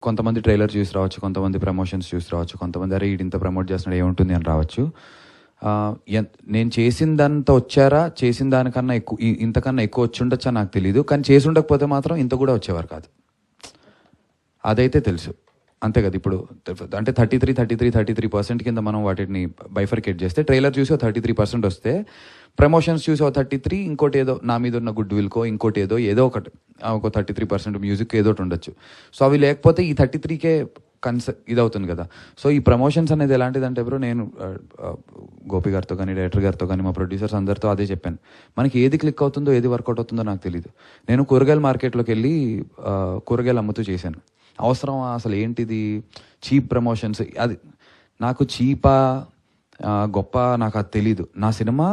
కొంతమంది ట్రైలర్ చూసి రావచ్చు, కొంతమంది ప్రమోషన్స్ చూసి రావచ్చు, కొంతమంది అరే ఇంత ప్రమోట్ చేస్తున్నాడు ఏముంటుంది అని రావచ్చు. నేను చేసిందంత వచ్చారా, చేసిన దానికన్నా ఎక్కువ ఇంతకన్నా ఎక్కువ వచ్చి ఉండొచ్చా నాకు తెలీదు, కానీ చేసి ఉండకపోతే మాత్రం ఇంత కూడా వచ్చేవారు కాదు, అదైతే తెలుసు. అంతే కదా. ఇప్పుడు అంటే 33% కింద మనం వాటిని బైఫర్కేట్ చేస్తే ట్రైలర్ చూసి 33% వస్తే, ప్రమోషన్స్ చూసి 33, ఇంకోటి ఏదో నా మీద ఉన్న గుడ్ విల్కో ఇంకోటి ఏదో ఒకటి ఒక 33% మ్యూజిక్ ఏదో ఒకటి ఉండొచ్చు. సో అవి లేకపోతే ఈ 33కే ఇదవుతుంది కదా. సో ఈ ప్రమోషన్స్ అనేది ఎలాంటిదంటే బ్రో, నేను గోపి గారితో కానీ డైరెక్టర్ గారితో కానీ మా ప్రొడ్యూసర్స్ అందరితో అదే చెప్పాను, మనకి ఏది క్లిక్ అవుతుందో ఏది వర్కౌట్ అవుతుందో నాకు తెలియదు. నేను కూరగాయల మార్కెట్లోకి వెళ్ళి కూరగాయలు అమ్ముతూ చేశాను. అవసరం అసలు ఏంటిది చీప్ ప్రమోషన్స్, అది నాకు చీపా గొప్ప నాకు అది తెలీదు. నా సినిమా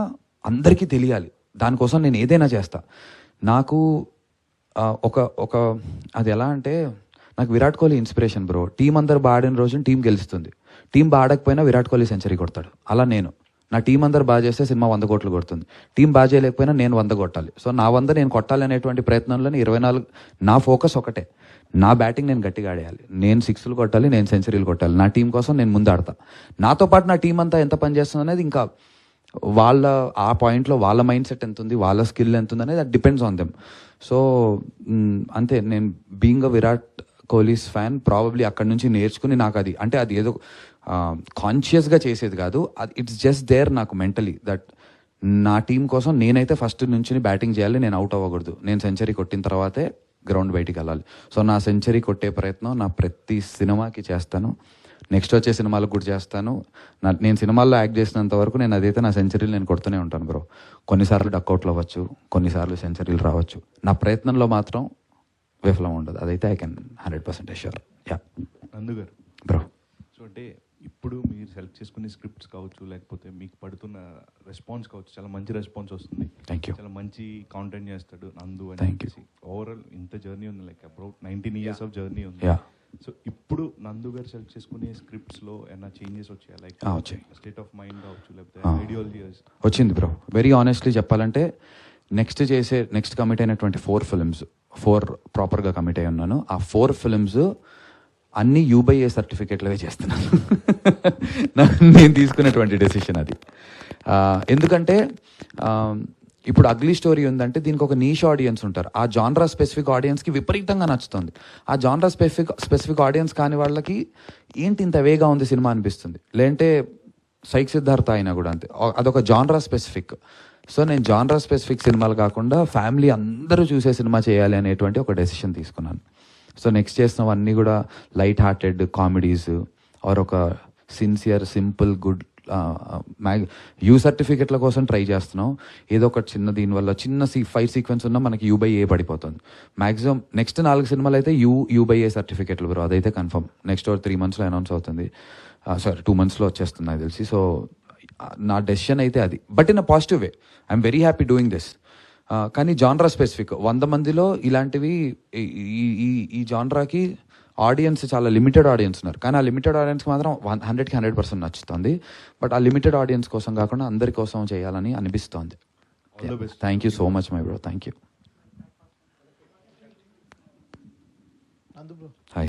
అందరికీ తెలియాలి, దానికోసం నేను ఏదైనా చేస్తా. నాకు ఒక అది ఎలా అంటే, నాకు Virat Kohli inspiration bro. Team అందరు బాగా ఆడిన రోజున టీం గెలుస్తుంది, టీం బాగా ఆడకపోయినా విరాట్ కోహ్లీ సెంచరీ కొడతాడు. అలా నేను నా టీం అందరు బాగా చేస్తే సినిమా 100 కోట్లు కొడుతుంది, టీం బాగా చేయలేకపోయినా నేను 100 కొట్టాలి. సో నా 100 నేను కొట్టాలి అనేటువంటి ప్రయత్నంలోనే 24 నా ఫోకస్ ఒకటే, నా బ్యాటింగ్ నేను గట్టిగా ఆడేయాలి, నేను 6లు కొట్టాలి, నేను సెంచరీలు కొట్టాలి. నా టీం కోసం నేను ముందు ఆడతా. నాతో పాటు నా టీం అంతా ఎంత పని చేస్తుంది అనేది ఇంకా వాళ్ళ ఆ పాయింట్లో వాళ్ళ మైండ్ సెట్ ఎంత ఉంది, వాళ్ళ స్కిల్ ఎంత ఉంది అనేది అది డిపెండ్స్ ఆన్ దెమ్. సో అంతే, నేను being a Virat Kohli's fan probably అక్కడ నుంచి నేర్చుకుని నాకు అది అంటే అది ఏదో కాన్షియస్గా చేసేది కాదు, అది ఇట్స్ జస్ట్ దేర్ నాకు మెంటలీ దట్ నా టీం కోసం నేనైతే ఫస్ట్ నుంచి బ్యాటింగ్ చేయాలి, నేను అవుట్ అవ్వకూడదు, నేను సెంచరీ కొట్టిన తర్వాతే గ్రౌండ్ బయటికి వెళ్ళాలి. సో నా సెంచరీ కొట్టే ప్రయత్నం నా ప్రతి సినిమాకి చేస్తాను, నెక్స్ట్ వచ్చే సినిమాలకు కూడా చేస్తాను. నేను సినిమాల్లో యాక్ట్ చేసినంత వరకు నేను అదైతే నా సెంచరీలు నేను కొడుతూనే ఉంటాను బ్రో. కొన్నిసార్లు డక్అవుట్లు అవ్వచ్చు, కొన్నిసార్లు సెంచరీలు రావచ్చు, నా ప్రయత్నంలో మాత్రం విఫలం ఉండదు, అదైతే ఐ కెన్ 100% అష్యూర్. యా నందు గారు బ్రో. సో అంటే ఇప్పుడు మీరు సెలెక్ట్ చేసుకునే స్క్రిప్ట్స్ కావచ్చు, లేకపోతే మీకు పడుతున్న రెస్పాన్స్ కావచ్చు, చాలా మంచి రెస్పాన్స్ వస్తుంది. Thank you. చాలా మంచి కాంటెంట్ చేస్తాడు నందు అని థ్యాంక్ యూ. ఓవరాల్ ఇంత జర్నీ ఉంది, like about 19 years of journey ఉంది. యా. సో ఇప్పుడు నందు గారు సెలెక్ట్ చేసుకునే స్క్రిప్ట్స్లో ఏమైనా చేంజెస్ వచ్చాయా, లైక్ వచ్చాయి. స్టేట్ ఆఫ్ మైండ్ కావచ్చు, లేకపోతే ఐడియాలజీ వచ్చింది బ్రో. వెరీ ఆనెస్ట్లీ చెప్పాలంటే నెక్స్ట్ కమిట్ అయినటువంటి 4 ఫిల్మ్స్ ప్రాపర్గా కమిట్ అయి ఉన్నాను. ఆ 4 ఫిల్మ్స్ అన్నీ UBA సర్టిఫికేట్లవే చేస్తున్నాను. నేను తీసుకునేటువంటి డెసిషన్ అది. ఎందుకంటే ఇప్పుడు అగ్లీ స్టోరీ ఉందంటే దీనికి ఒక నీష్ ఆడియన్స్ ఉంటారు, ఆ జాన్రా స్పెసిఫిక్ ఆడియన్స్కి విపరీతంగా నచ్చుతుంది. ఆ జాన్రా స్పెసిఫిక్ ఆడియన్స్ కాని వాళ్ళకి ఏంటి ఇంత వేగా ఉంది సినిమా అనిపిస్తుంది. లేదంటే సైక్ సిద్ధార్థ అయినా కూడా అంతే, అదొక జాన్రా స్పెసిఫిక్. సో నేను జాన్రా స్పెసిఫిక్ సినిమాలు కాకుండా ఫ్యామిలీ అందరూ చూసే సినిమా చేయాలి అనేటువంటి ఒక డెసిషన్ తీసుకున్నాను. సో నెక్స్ట్ చేసినవన్నీ కూడా లైట్ హార్టెడ్ కామెడీస్ ఆర్ ఒక సిన్సియర్ సింపుల్ గుడ్ యూ సర్టిఫికెట్ల కోసం ట్రై చేస్తున్నాం. ఏదో ఒక చిన్న దీనివల్ల చిన్న ఫైట్ సీక్వెన్స్ ఉన్నా మనకి UBA పడిపోతుంది. మ్యాక్సిమం నెక్స్ట్ 4 సినిమాలు అయితే UBA సర్టిఫికెట్లు బ్రో, అదైతే కన్ఫర్మ్. నెక్స్ట్ 3 monthsలో అనౌన్స్ అవుతుంది, 2 monthsలో వచ్చేస్తుంది నాకు తెలిసి. సో నా డెసిషన్ అయితే అది, but in a positive way. I'm very happy doing this. కానీ జాన్రా స్పెసిఫిక్ 100 మందిలో ఇలాంటివి ఈ జాన్రాకి ఆడియన్స్ చాలా లిమిటెడ్ ఆడియన్స్ ఉన్నారు, కానీ ఆ లిమిటెడ్ ఆడియన్స్కి మాత్రం 100కి 100% నచ్చుతుంది. బట్ ఆ లిమిటెడ్ ఆడియన్స్ కోసం కాకుండా అందరి కోసం చేయాలని అనిపిస్తోంది. Thank you so much my bro, thank you. Hi.